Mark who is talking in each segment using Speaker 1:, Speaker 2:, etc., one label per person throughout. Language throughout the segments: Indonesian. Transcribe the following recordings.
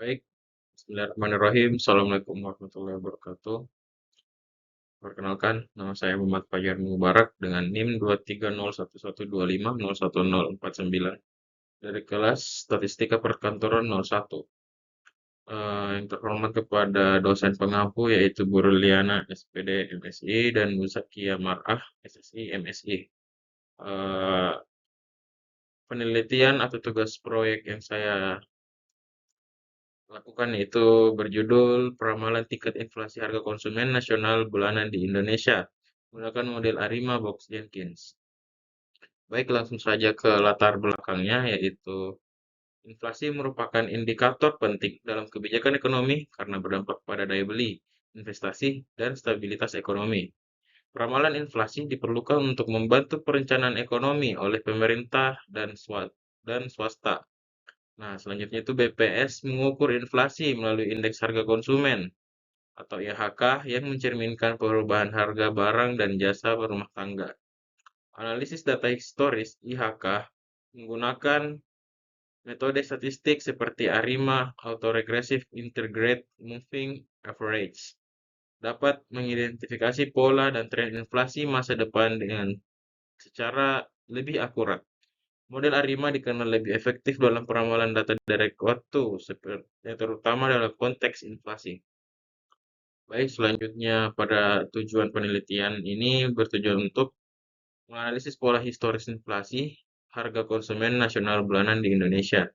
Speaker 1: Baik, bismillahirrahmanirrahim. Assalamualaikum warahmatullahi wabarakatuh. Perkenalkan, nama saya Muhammad Fajar Mubarak dengan NIM 2301125010049 dari kelas Statistika Perkantoran 01. Yang terhormat kepada dosen pengampu yaitu Bu Ruliana SPD MSI dan Bu Zakia Mar'ah SSI MSI. Eh, Penelitian atau tugas proyek yang saya lakukan itu berjudul Peramalan Tingkat Inflasi Harga Konsumen Nasional Bulanan di Indonesia menggunakan model Arima Box Jenkins. Baik, langsung saja ke latar belakangnya, yaitu inflasi merupakan indikator penting dalam kebijakan ekonomi karena berdampak pada daya beli, investasi, dan stabilitas ekonomi. Peramalan inflasi diperlukan untuk membantu perencanaan ekonomi oleh pemerintah dan swasta. Nah, selanjutnya itu BPS mengukur inflasi melalui indeks harga konsumen atau IHK yang mencerminkan perubahan harga barang dan jasa rumah tangga. Analisis data historis IHK menggunakan metode statistik seperti ARIMA, Autoregressive Integrated Moving Average, dapat mengidentifikasi pola dan tren inflasi masa depan dengan secara lebih akurat. Model ARIMA dikenal lebih efektif dalam peramalan data direct waktu, terutama dalam konteks inflasi. Baik, selanjutnya pada tujuan penelitian ini bertujuan untuk menganalisis pola historis inflasi harga konsumen nasional bulanan di Indonesia.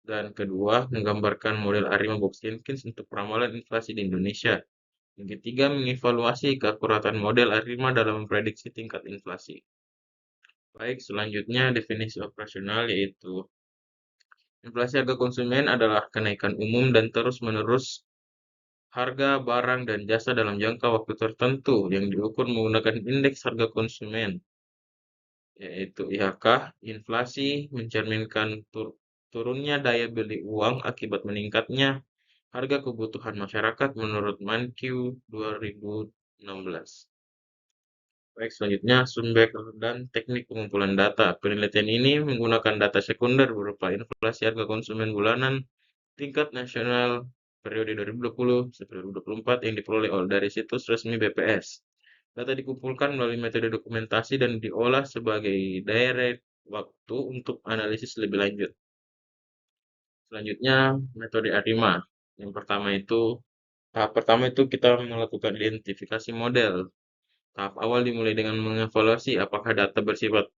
Speaker 1: Dan kedua, menggambarkan model ARIMA Box Jenkins untuk peramalan inflasi di Indonesia. Yang ketiga, mengevaluasi keakuratan model ARIMA dalam memprediksi tingkat inflasi. Baik, selanjutnya definisi operasional yaitu inflasi harga konsumen adalah kenaikan umum dan terus-menerus harga barang dan jasa dalam jangka waktu tertentu yang diukur menggunakan indeks harga konsumen, yaitu IHK. Inflasi mencerminkan turunnya daya beli uang akibat meningkatnya harga kebutuhan masyarakat menurut Manq 2016. Baik, selanjutnya sumber dan teknik pengumpulan data. Penelitian ini menggunakan data sekunder berupa inflasi harga konsumen bulanan tingkat nasional periode 2020 sampai 2024 yang diperoleh dari situs resmi BPS. Data dikumpulkan melalui metode dokumentasi dan diolah sebagai direct waktu untuk analisis lebih lanjut. Selanjutnya, metode ARIMA. Tahap pertama itu kita melakukan identifikasi model. Tahap awal dimulai dengan mengevaluasi apakah data bersifat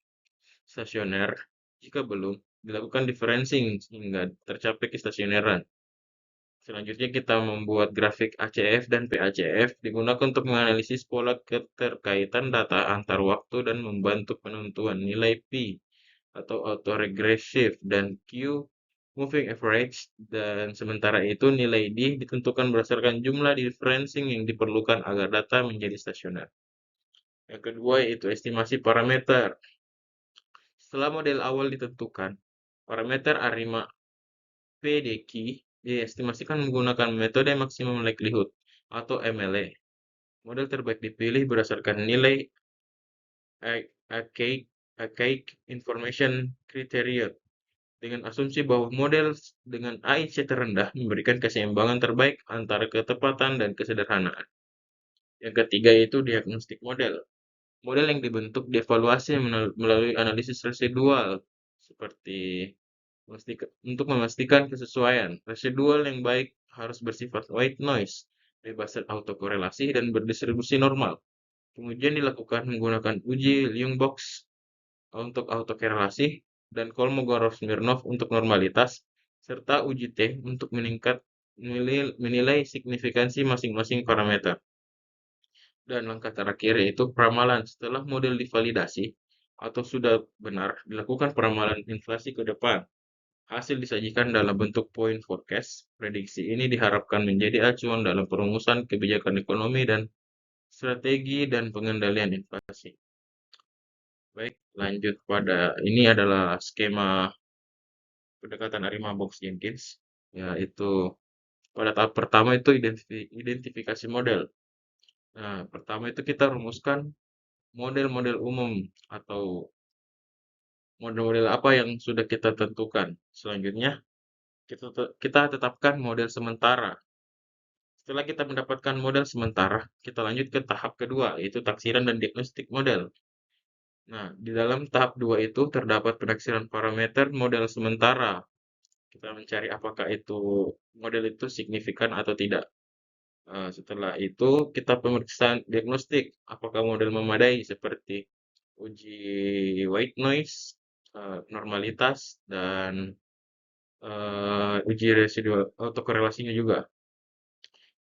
Speaker 1: stasioner. Jika belum, dilakukan differencing hingga tercapai kestasioneran. Selanjutnya kita membuat grafik ACF dan PACF digunakan untuk menganalisis pola keterkaitan data antar waktu dan membantu penentuan nilai P atau autoregressive dan Q moving average, dan sementara itu nilai D ditentukan berdasarkan jumlah differencing yang diperlukan agar data menjadi stasioner. Yang kedua yaitu estimasi parameter. Setelah model awal ditentukan, parameter ARIMA PDQ diestimasikan menggunakan metode maximum likelihood atau MLE. Model terbaik dipilih berdasarkan nilai Archaic Information Criteria dengan asumsi bahwa model dengan AIC terendah memberikan keseimbangan terbaik antara ketepatan dan kesederhanaan. Yang ketiga yaitu diagnostik model. Model yang dibentuk dievaluasi melalui analisis residual seperti untuk memastikan kesesuaian. Residual yang baik harus bersifat white noise, bebas autokorelasi dan berdistribusi normal. Kemudian dilakukan menggunakan uji Lyung-Box untuk autokorelasi dan Kolmogorov-Smirnov untuk normalitas, serta uji T untuk menilai signifikansi masing-masing parameter. Dan langkah terakhir yaitu peramalan. Setelah model divalidasi atau sudah benar, dilakukan peramalan inflasi ke depan. Hasil disajikan dalam bentuk point forecast. Prediksi ini diharapkan menjadi acuan dalam perumusan kebijakan ekonomi dan strategi dan pengendalian inflasi. Baik, lanjut pada ini adalah skema pendekatan Arima Box Jenkins, yaitu pada tahap pertama itu identifikasi model. Nah, pertama itu kita rumuskan model-model umum atau model-model apa yang sudah kita tentukan. Selanjutnya, kita tetapkan model sementara. Setelah kita mendapatkan model sementara, kita lanjut ke tahap kedua, yaitu taksiran dan diagnostik model. Nah, di dalam tahap 2 itu terdapat penaksiran parameter model sementara. Kita mencari apakah itu model itu signifikan atau tidak. Setelah itu kita pemeriksaan diagnostik, apakah model memadai seperti uji white noise, normalitas, dan uji residual autokorelasinya juga.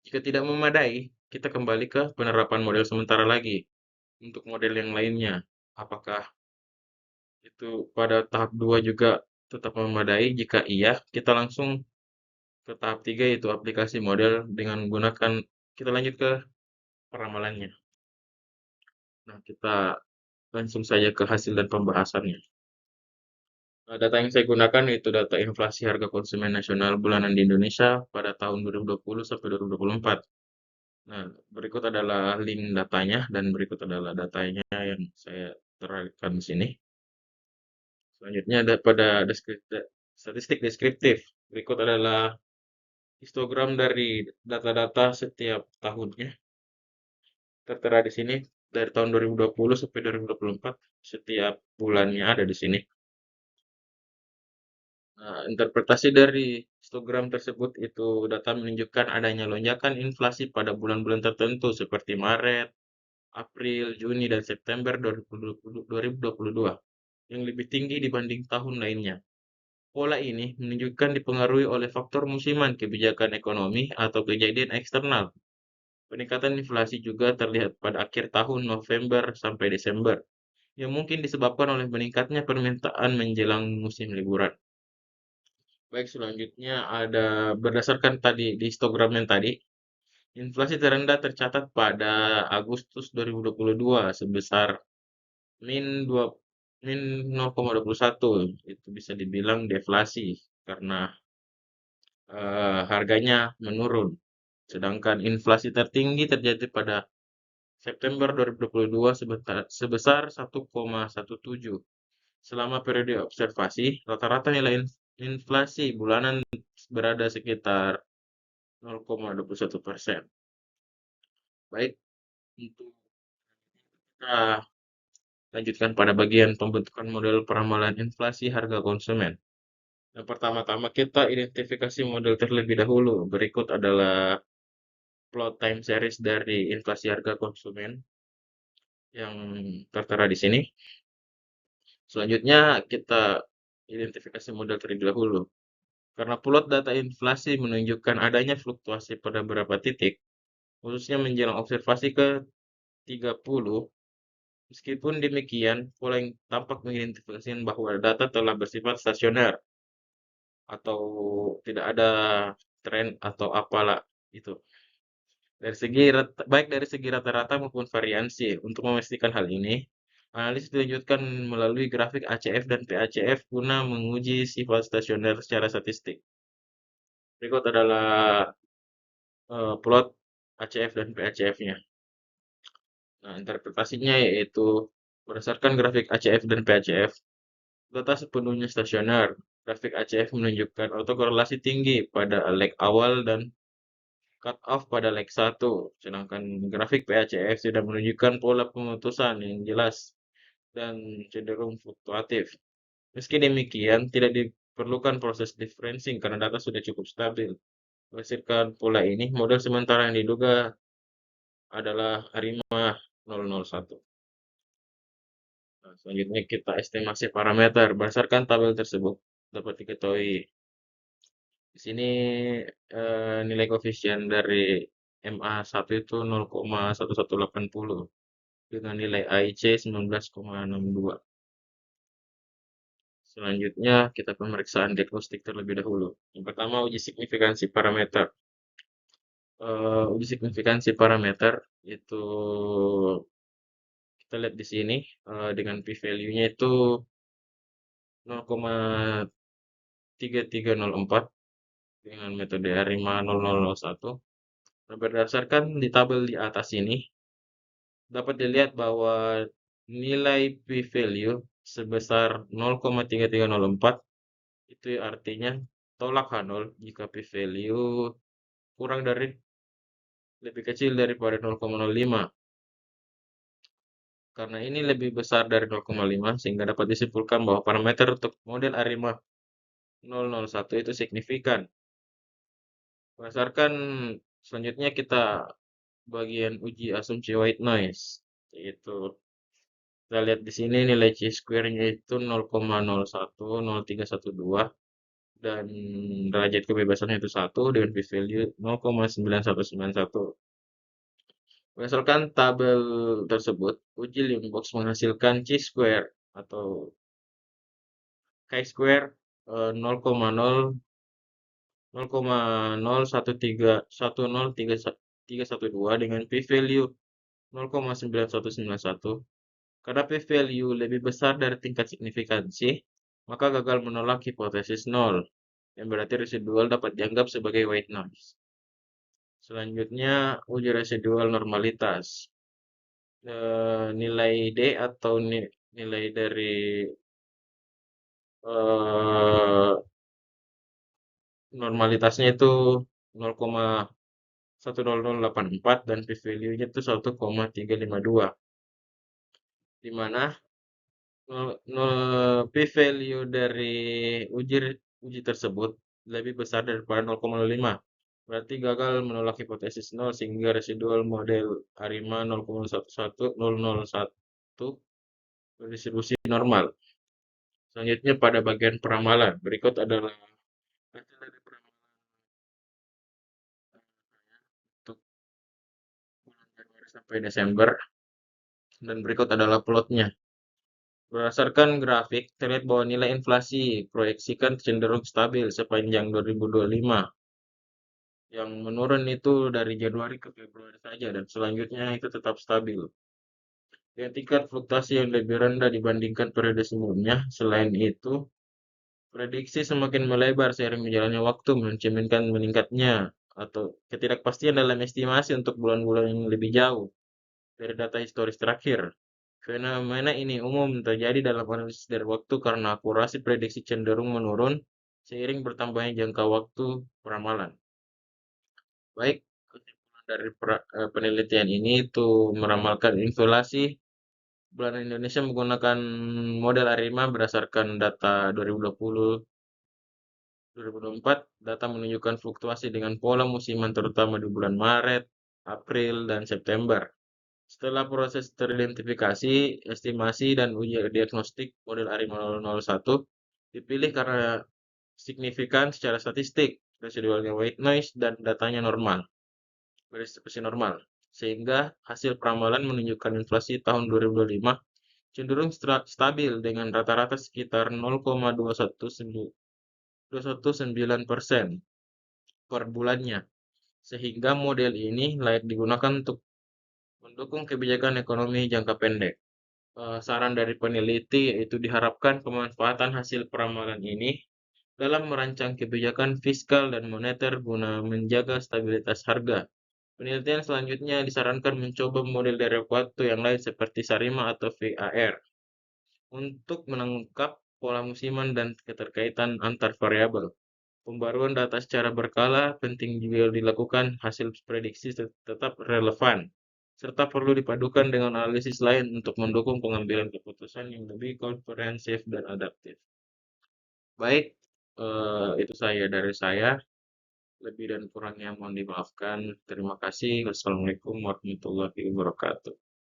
Speaker 1: Jika tidak memadai, kita kembali ke penerapan model sementara lagi untuk model yang lainnya. Apakah itu pada tahap 2 juga tetap memadai? Jika iya, kita langsung ke tahap 3 yaitu aplikasi model dengan menggunakan kita lanjut ke peramalannya. Nah, kita langsung saja ke hasil dan pembahasannya. Data yang saya gunakan itu data inflasi harga konsumen nasional bulanan di Indonesia pada tahun 2020 sampai 2024. Nah, berikut adalah link datanya dan berikut adalah datanya yang saya terangkan di sini. Selanjutnya ada pada statistik deskriptif. Berikut adalah histogram dari data-data setiap tahunnya. Tertera di sini dari tahun 2020 sampai 2024. Setiap bulannya ada di sini. Nah, interpretasi dari histogram tersebut itu data menunjukkan adanya lonjakan inflasi pada bulan-bulan tertentu seperti Maret, April, Juni, dan September 2022 yang lebih tinggi dibanding tahun lainnya. Pola ini menunjukkan dipengaruhi oleh faktor musiman, kebijakan ekonomi, atau kejadian eksternal. Peningkatan inflasi juga terlihat pada akhir tahun November sampai Desember, yang mungkin disebabkan oleh meningkatnya permintaan menjelang musim liburan. Baik, selanjutnya ada berdasarkan tadi di histogram yang tadi, inflasi terendah tercatat pada Agustus 2022 sebesar min 2 min 0,21. Itu bisa dibilang deflasi karena harganya menurun. Sedangkan inflasi tertinggi terjadi pada September 2022 sebesar 1,17. Selama periode observasi, rata-rata nilai inflasi bulanan berada sekitar 0,21%. Baik, untuk kita lanjutkan pada bagian pembentukan model peramalan inflasi harga konsumen. Yang pertama-tama kita identifikasi model terlebih dahulu. Berikut adalah plot time series dari inflasi harga konsumen yang tertera di sini. Selanjutnya kita identifikasi model terlebih dahulu. Karena plot data inflasi menunjukkan adanya fluktuasi pada beberapa titik, khususnya menjelang observasi ke 30. Meskipun demikian, pola yang tampak mengidentifikasikan bahwa data telah bersifat stasioner atau tidak ada tren atau apalah itu. Baik dari segi rata-rata maupun variansi. Untuk memastikan hal ini, analis dilanjutkan melalui grafik ACF dan PACF guna menguji sifat stasioner secara statistik. Berikut adalah plot ACF dan PACF-nya. Nah, interpretasinya yaitu berdasarkan grafik ACF dan PACF, data sepenuhnya stasioner. Grafik ACF menunjukkan autokorelasi tinggi pada leg awal dan cut off pada leg 1, sedangkan grafik PACF tidak menunjukkan pola pemutusan yang jelas dan cenderung fluktuatif. Meski demikian, tidak diperlukan proses differencing karena data sudah cukup stabil. Berdasarkan pola ini, model sementara yang diduga adalah Arima 001. Nah, selanjutnya kita estimasi parameter. Berdasarkan tabel tersebut, dapat diketahui di sini nilai koefisien dari MA1 itu 0,1180 dengan nilai AIC 19,62. Selanjutnya kita pemeriksaan diagnostik terlebih dahulu. Yang pertama uji signifikansi parameter. Uji signifikansi parameter itu kita lihat di sini dengan p-value-nya itu 0,3304 dengan metode ARIMA 0001. Nah, berdasarkan di tabel di atas ini dapat dilihat bahwa nilai p-value sebesar 0,3304 itu artinya tolak H0 jika p-value kurang dari lebih kecil daripada 0,05. Karena ini lebih besar dari 0,5 sehingga dapat disimpulkan bahwa parameter untuk model ARIMA 001 itu signifikan. Berdasarkan selanjutnya kita bagian uji asumsi white noise, yaitu kita lihat di sini nilai chi-square-nya itu 0,0103112 dan derajat kebebasannya itu 1 dengan p-value 0,9191. Berdasarkan tabel tersebut, uji Limbox menghasilkan chi-square atau chi-square 0,013103112 dengan p-value 0,9191. Karena p-value lebih besar dari tingkat signifikansi, maka gagal menolak hipotesis 0, yang berarti residual dapat dianggap sebagai white noise. Selanjutnya, uji residual normalitas. Nilai D atau nilai dari normalitasnya itu 0,10084 dan p-value-nya itu 1,352. Di mana p-value dari uji tersebut lebih besar daripada 0,05. Berarti gagal menolak hipotesis 0 sehingga residual model ARIMA 0,11001 berdistribusi normal. Selanjutnya pada bagian peramalan. Berikut adalah hasil dari peramalan untuk bulan Januari sampai Desember. Dan berikut adalah plotnya. Berdasarkan grafik, terlihat bahwa nilai inflasi proyeksikan cenderung stabil sepanjang 2025. Yang menurun itu dari Januari ke Februari saja dan selanjutnya itu tetap stabil. Dengan tingkat fluktuasi yang lebih rendah dibandingkan periode sebelumnya. Selain itu, prediksi semakin melebar seiring berjalannya waktu, mencerminkan meningkatnya atau ketidakpastian dalam estimasi untuk bulan-bulan yang lebih jauh dari data historis terakhir. Fenomena ini umum terjadi dalam analisis dari waktu karena akurasi prediksi cenderung menurun seiring bertambahnya jangka waktu peramalan. Baik, kesimpulan dari penelitian ini itu meramalkan inflasi bulan Indonesia menggunakan model ARIMA berdasarkan data 2020-2024. Data menunjukkan fluktuasi dengan pola musiman terutama di bulan Maret, April, dan September. Setelah proses teridentifikasi, estimasi, dan uji diagnostik, model ARIMA 001 dipilih karena signifikan secara statistik, residualnya white noise, dan datanya normal, berdistribusi normal. Sehingga hasil peramalan menunjukkan inflasi tahun 2025 cenderung stabil dengan rata-rata sekitar 0,219% per bulannya. Sehingga model ini layak digunakan untuk mendukung kebijakan ekonomi jangka pendek. Saran dari peneliti yaitu diharapkan pemanfaatan hasil peramalan ini dalam merancang kebijakan fiskal dan moneter guna menjaga stabilitas harga. Penelitian selanjutnya disarankan mencoba model dari waktu yang lain seperti SARIMA atau VAR untuk menangkap pola musiman dan keterkaitan antar variabel. Pembaruan data secara berkala penting juga dilakukan, hasil prediksi tetap relevan, serta perlu dipadukan dengan analisis lain untuk mendukung pengambilan keputusan yang lebih komprehensif dan adaptif. Baik, itu dari saya. Lebih dan kurangnya mohon dimaafkan. Terima kasih. Wassalamualaikum warahmatullahi wabarakatuh.